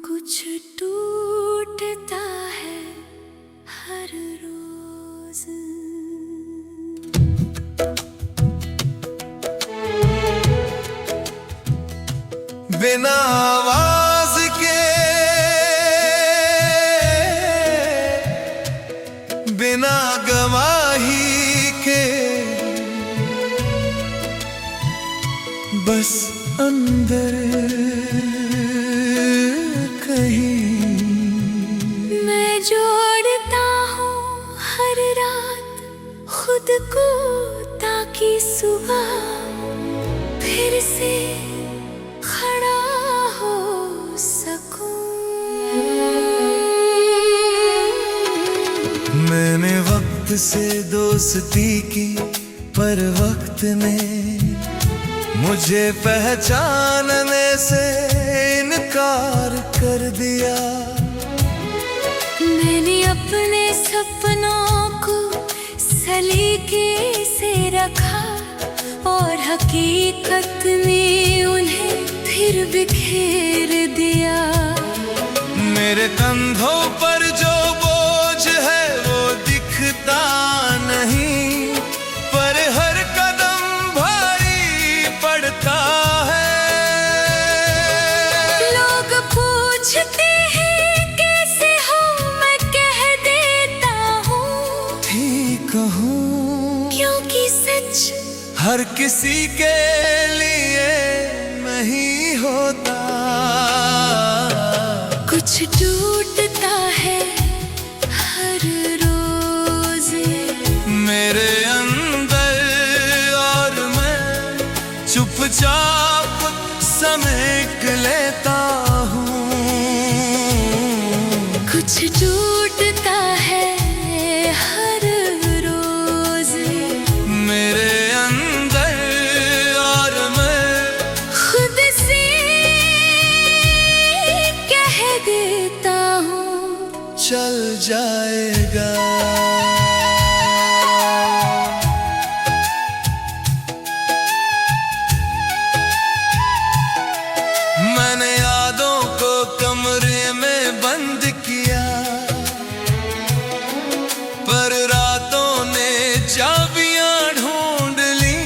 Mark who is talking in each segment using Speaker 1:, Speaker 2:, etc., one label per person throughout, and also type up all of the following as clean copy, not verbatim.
Speaker 1: कुछ टूटता है हर रोज।
Speaker 2: बिना आवाज के, बिना गवाही के, बस अंदर कहीं
Speaker 1: मैं जोड़ता हूँ हर रात खुद को, ताकि सुबह फिर से खड़ा हो सकूं।
Speaker 2: मैंने वक्त से दोस्ती की, पर वक्त ने मुझे पहचानने से इनकार कर दिया।
Speaker 1: मैंने अपने सपनों को सलीके से रखा, और हकीकत ने उन्हें फिर बिखेर दिया।
Speaker 2: मेरे कंधों पर जो बोझ है वो दिखता नहीं, पर हर कदम भारी पड़ता है।
Speaker 1: लोग पूछते हैं कैसे हो, मैं कह देता हूँ
Speaker 2: ठीक हूँ,
Speaker 1: क्योंकि सच
Speaker 2: हर किसी के लिए नहीं होता।
Speaker 1: कुछ टूटता है हर रोज
Speaker 2: मेरे अंदर, और मैं चुपचाप समेट लेता हूँ।
Speaker 1: कुछ टूटता है हर रोज
Speaker 2: मेरे अंदर, और मैं
Speaker 1: खुद से कह देता हूँ
Speaker 2: चल जाएगा। मैंने यादों को कमरे में बंद किया, पर रातों ने चाबियां ढूंढ ली।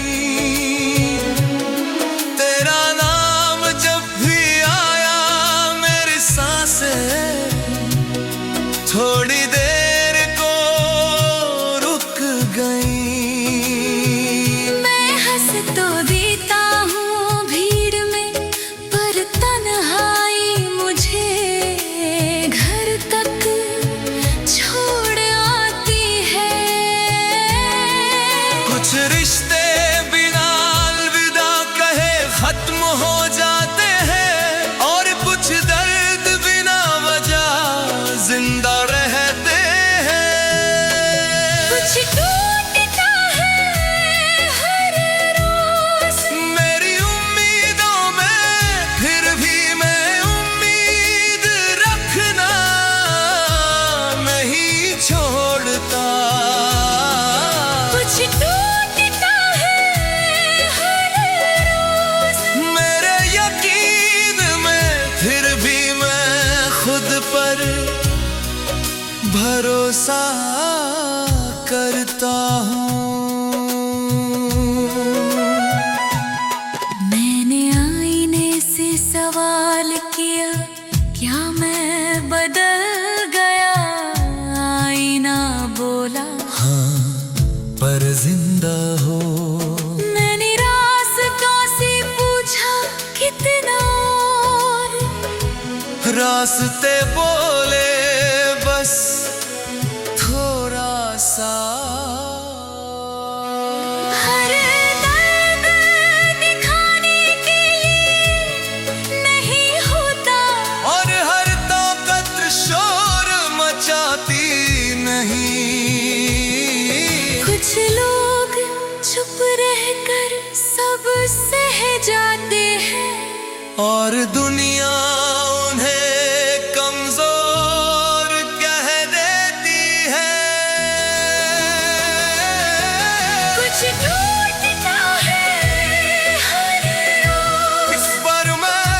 Speaker 2: तेरा नाम जब भी आया मेरी सांसें थोड़ी देर को रुक गई।
Speaker 1: मैं हंस तो देता हूँ भीड़ में, पर तन्हाई मुझे घर तक छोड़ आती है।
Speaker 2: कुछ रिश्ते बिना अलविदा कहे खत्म हो जाते हैं, और कुछ दर्द बिना वजह जिंदा रहते हैं।
Speaker 1: कुछ टूटता है हर रोज
Speaker 2: मेरी उम्मीदों में फिर भी मैं उम्मीद रखना नहीं छोड़ता।
Speaker 1: कुछ टूटता है हर रोज
Speaker 2: मेरे यकीन में फिर भी मैं खुद पर भरोसा करता हूँ।
Speaker 1: मैंने आईने से सवाल किया, क्या मैं बदल गया? आईना बोला
Speaker 2: हाँ, पर जिंदा हो।
Speaker 1: मैंने रास्तों से पूछा कितना और?
Speaker 2: रास्ते बोले बस थोड़ा सा।
Speaker 1: हर दर्द दिखाने के लिए नहीं होता,
Speaker 2: और हर ताकत शोर मचाती नहीं।
Speaker 1: कुछ लोग चुप रहकर सब सह जाते हैं,
Speaker 2: और दुनिया उन्हें कमजोर कह देती है।
Speaker 1: कुछ टूटता है हर रोज
Speaker 2: पर मैं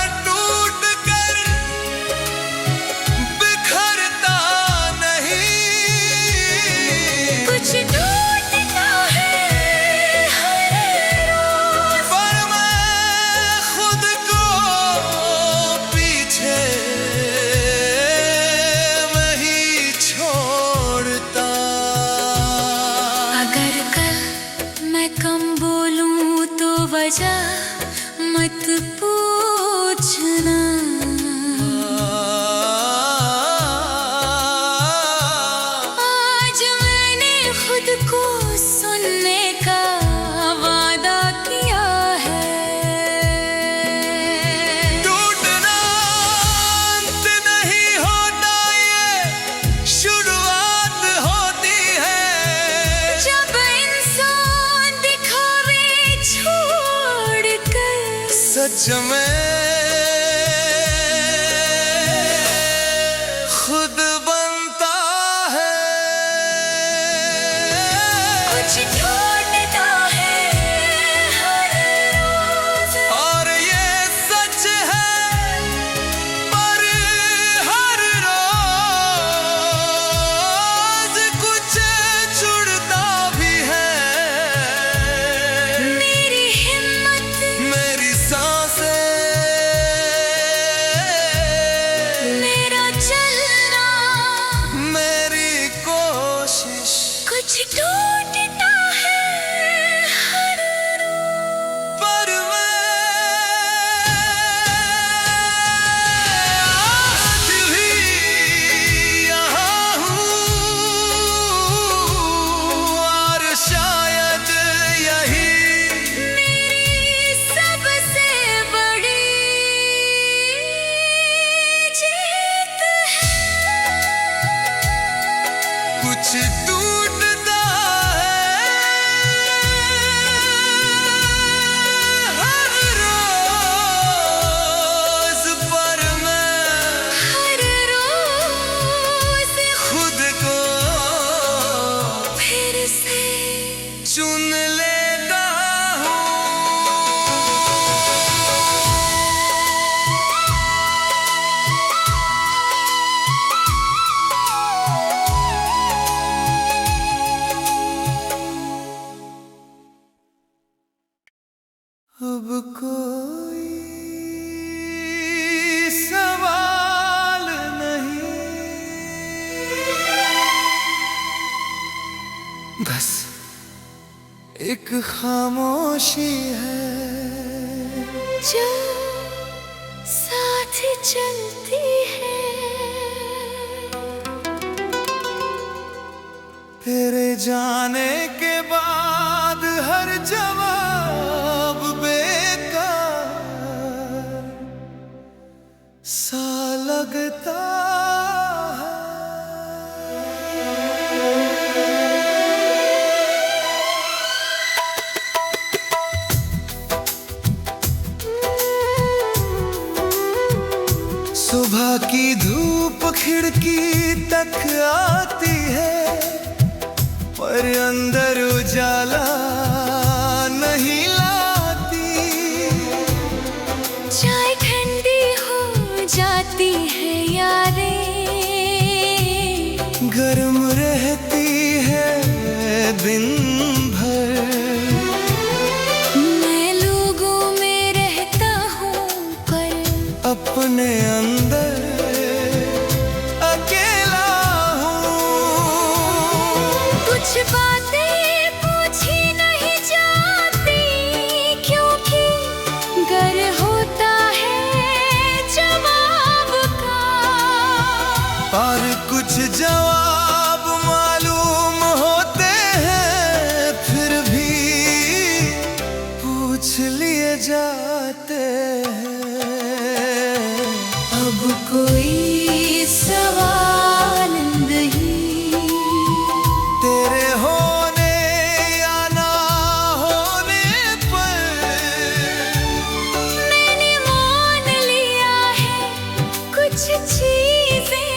Speaker 2: सच में खुद बनता है।
Speaker 1: कुछ ढूंढता है हर रोज,
Speaker 2: और ये सच है पर हर रोज कुछ छुड़ता भी है।
Speaker 1: मेरी हिम्मत,
Speaker 2: मेरी सांसें,
Speaker 1: मेरा चलना,
Speaker 2: मेरी कोशिश,
Speaker 1: कुछ ढूंढता है हर रोज।
Speaker 2: पर मैं आज भी यहाँ हूँ और शायद यही
Speaker 1: मेरी सबसे बड़ी जीत है।
Speaker 2: कुछ टूटता है हर रोज, पर मैं
Speaker 1: हर रोज
Speaker 2: खुद को
Speaker 1: फिर से
Speaker 2: चुन लेता हूँ। अब कोई सवाल नहीं, बस एक खामोशी है
Speaker 1: जो साथ चलती है।
Speaker 2: तेरे जाने के बाद हर जवाब बेकार सा लगता है। सुबह की धूप खिड़की तक आती है, पर अंदर उजाला नहीं लाती।
Speaker 1: चाय ठंडी हो जाती है यादें,
Speaker 2: गर्म रहती है दिन भर।
Speaker 1: मैं लोगों में रहता हूँ पर
Speaker 2: अपने अंदर अकेला हूँ।
Speaker 1: कुछ बातें पूछी नहीं जाती, क्योंकि गर होता है जवाब का।
Speaker 2: और कुछ जवाब मालूम होते हैं, फिर भी पूछ लिए जाते हैं।
Speaker 1: अब कोई सवाल नहीं,
Speaker 2: तेरे होने या ना होने पर
Speaker 1: मैंने मान लिया है कुछ चीजें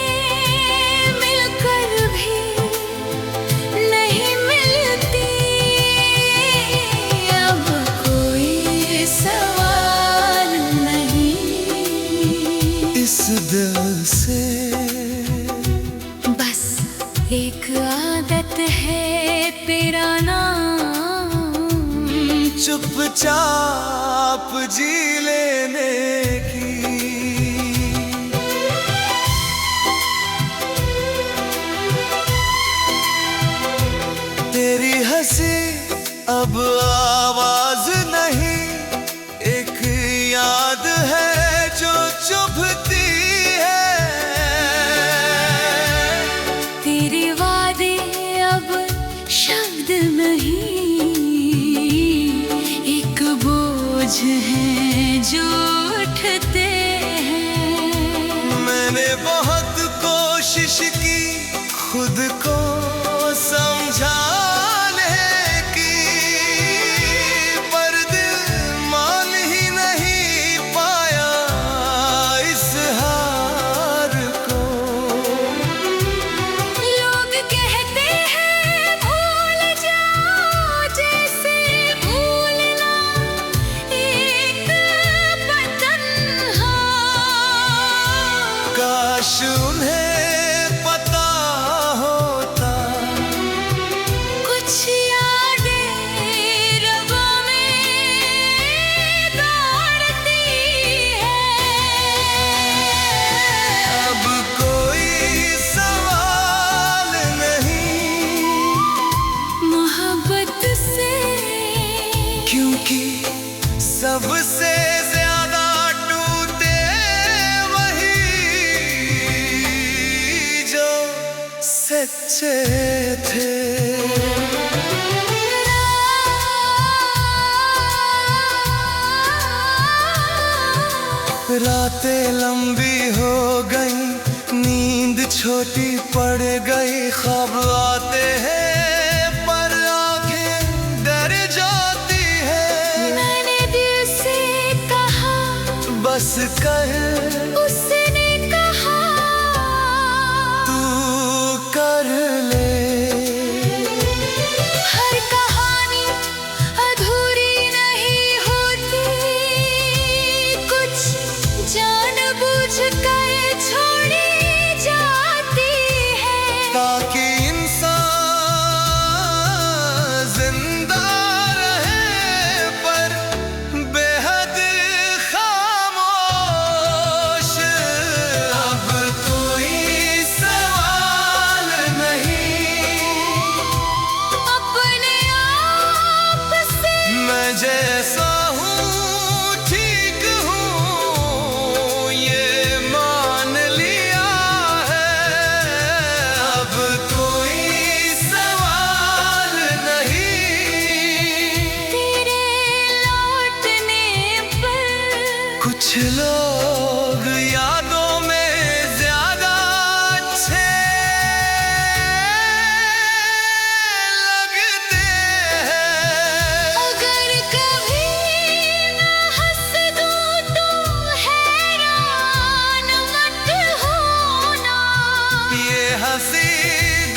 Speaker 1: मिलकर भी नहीं मिलती। अब कोई सवाल नहीं,
Speaker 2: इस दिल से
Speaker 1: बस एक आदत है तेरा नाम,
Speaker 2: चुपचाप जी लेने की। तेरी हंसी अब आवाज नहीं, एक याद है जो चुभती है।
Speaker 1: तेरे वादे अब शब्द नहीं, एक बोझ है जो उठते हैं।
Speaker 2: मैंने बहुत कोशिश की खुद को समझाने की, पर दिल मान ही नहीं से थे। रातें लंबी हो गई, नींद छोटी पड़ गई, ख्वाब आते हैं पर आंखें डर जाती है।
Speaker 1: मैंने दिल से कहा
Speaker 2: बस कर,
Speaker 1: उसने कहा
Speaker 2: तू कर ले।
Speaker 1: हर कहानी अधूरी नहीं होती, कुछ जानबूझ कर छोड़ी जाती है।
Speaker 2: ताकि इंसान जिंदा रहे पर बेहद खामोश। अब कोई सवाल नहीं
Speaker 1: अपने आप से,
Speaker 2: मैं जैसा हूँ ठीक हूँ ये मान लिया है। अब कोई सवाल नहीं।
Speaker 1: तेरे लौटने पर
Speaker 2: कुछ लोग यादों में ज्यादा अच्छे लगते हैं।
Speaker 1: अगर कभी मैं हंस दूँ तो हैरान मत होना।
Speaker 2: ये हंसी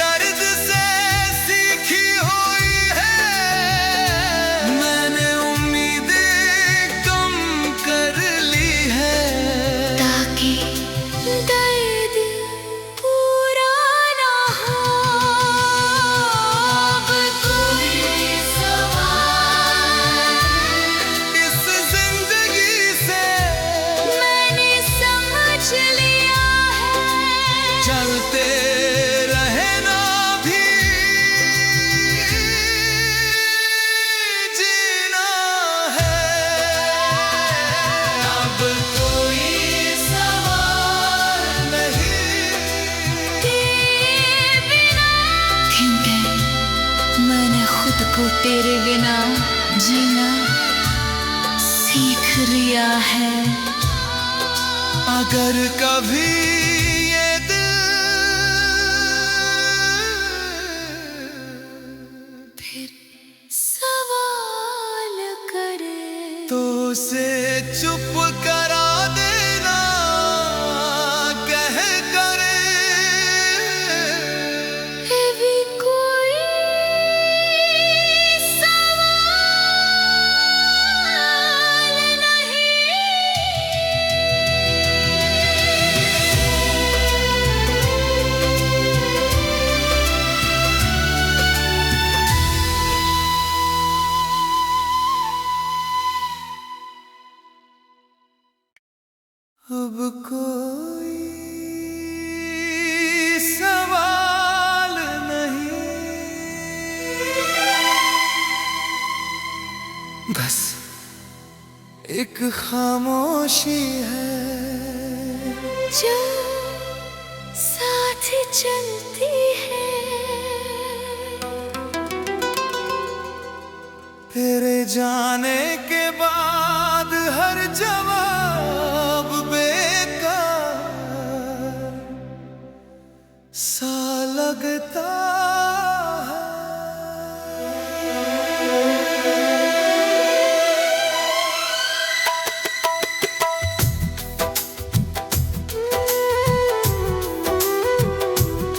Speaker 2: दर्द से सीखी हुई है। मैंने उम्मीदें कम कर ली है।
Speaker 1: ताकि दर्द पूरा ना हो। अब कोई सवाल
Speaker 2: इस जिंदगी से
Speaker 1: मैंने समझ लिया है।
Speaker 2: चलते रहना भी जीना है। अब कोई सवाल नहीं।
Speaker 1: तेरे बिना क्योंकि मैंने खुद को तेरे बिना जीना सीख लिया है।
Speaker 2: अगर कभी ये दिल
Speaker 1: फिर सवाल करे
Speaker 2: तो उसे चुप करा देना, कह करे
Speaker 1: है भी कोई सवाल नहीं।
Speaker 2: अब कोई सवाल नहीं। बस एक खामोशी है
Speaker 1: जो साथ चलती है।
Speaker 2: तेरे जाने के बाद हर जवाब बेकार सा लगता है।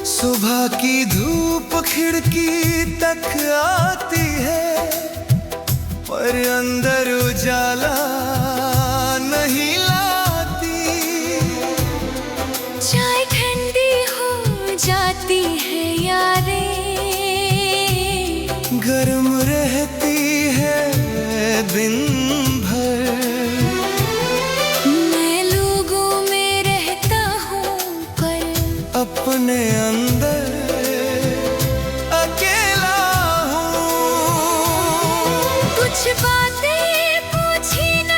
Speaker 2: सुबह की धूप खिड़की तक आती है पर अंदर उजाला नहीं लाती।
Speaker 1: चाय ठंडी हो जाती है यादें,
Speaker 2: गर्म रहती है दिन भर।
Speaker 1: मैं लोगों में रहता हूँ पर
Speaker 2: अपने अंदर अकेला हूँ।
Speaker 1: कुछ बातें पूछी न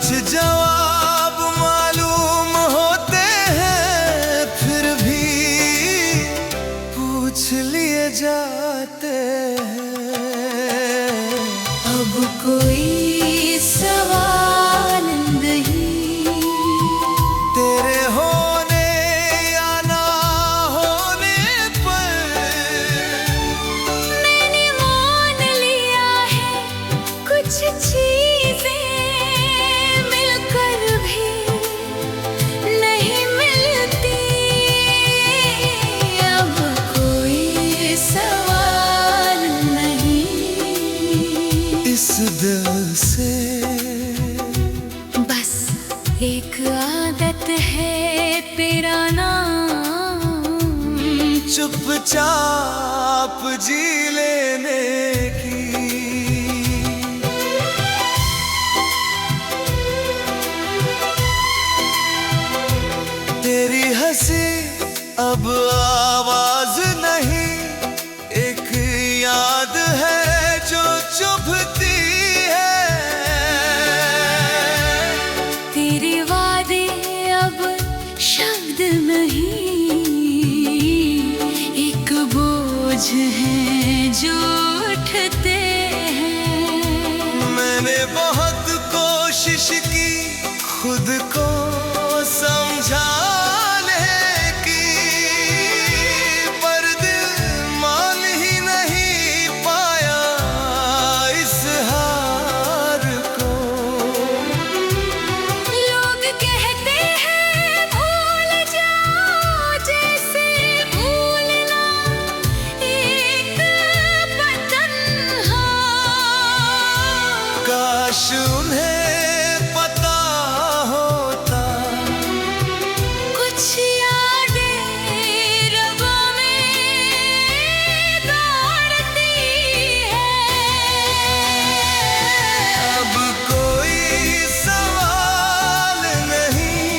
Speaker 2: कुछ जवाब मालूम होते हैं, फिर भी पूछ लिए जाते हैं।
Speaker 1: अब कोई सवाल नहीं,
Speaker 2: तेरे होने या ना होने पर
Speaker 1: मैंने मान लिया है कुछ चीजें मिलकर भी नहीं मिलती। अब कोई सवाल नहीं,
Speaker 2: इस दिल से
Speaker 1: बस एक आदत है तेरा नाम,
Speaker 2: चुपचाप जी लेने की। तेरी हंसी अब आवाज नहीं, एक याद है जो चुभती है।
Speaker 1: तेरे वादे अब शब्द नहीं, एक बोझ है जो उठते हैं।
Speaker 2: मैंने बहुत कोशिश की खुद को समझाने की, पर दिल मान ही नहीं पाया इस हार को।
Speaker 1: लोग कहते हैं भूल जाओ, जैसे भूलना एक बंधन हो।
Speaker 2: काश उन्हें पता होता
Speaker 1: कुछ यादें रगों में दौड़ती है।
Speaker 2: अब कोई सवाल नहीं,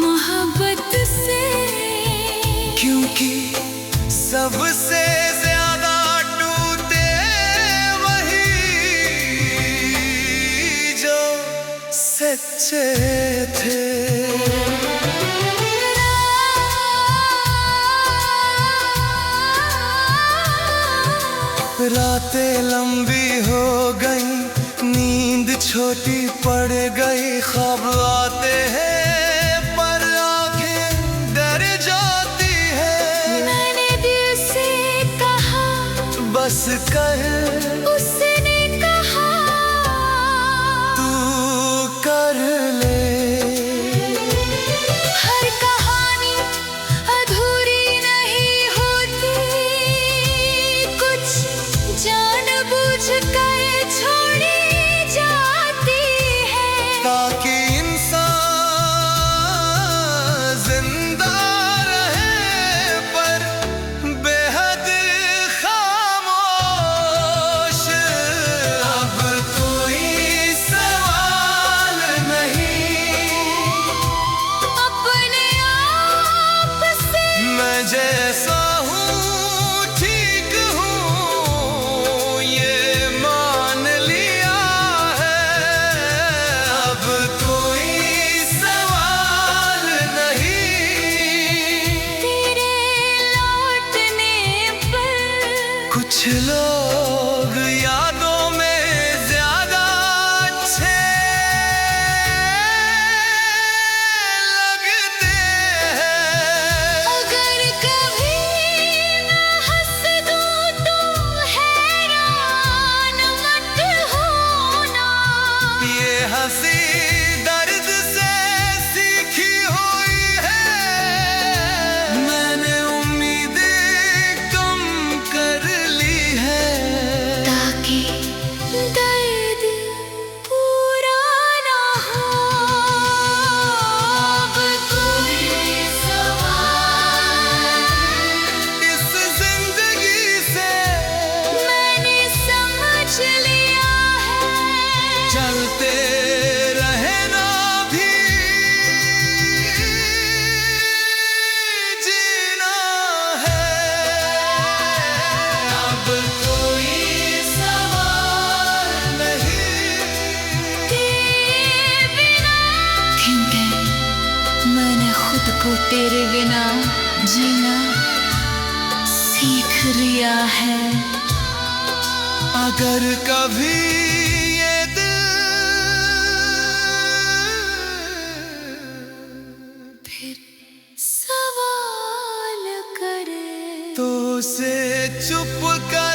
Speaker 1: मोहब्बत से,
Speaker 2: क्योंकि सबसे ज्यादा टूटे वही जो सच्चे थे। रातें लंबी हो गई, नींद छोटी पड़ गई, ख्वाब आते हैं पर आंखें डर जाती है।
Speaker 1: मैंने दिल से कहा,
Speaker 2: बस कर
Speaker 1: उसने कहा
Speaker 2: तू कर ले।
Speaker 1: हर कहानी अधूरी नहीं होती, कुछ जानबूझ कर छोड़ी जाती है।
Speaker 2: ताकि इंसान जिंदा रहे, पर बेहद खामोश। अब कोई सवाल नहीं,
Speaker 1: अपने आप से
Speaker 2: मैं जैसा हूँ ठीक हूँ ये मान लिया है। अब कोई सवाल नहीं,
Speaker 1: तेरे लौटने पर
Speaker 2: कुछ लोग यादों में ज्यादा अच्छे लगते हैं।
Speaker 1: अगर कभी मैं हंस दूँ तो हैरान मत होना।
Speaker 2: ये हंसी दर्द से सीखी हुई है, मैंने उम्मीदें कम कर ली है।
Speaker 1: तेरे बिना जीना सीख लिया है।
Speaker 2: अगर कभी ये दिल
Speaker 1: फिर सवाल करे
Speaker 2: तो उसे चुप कर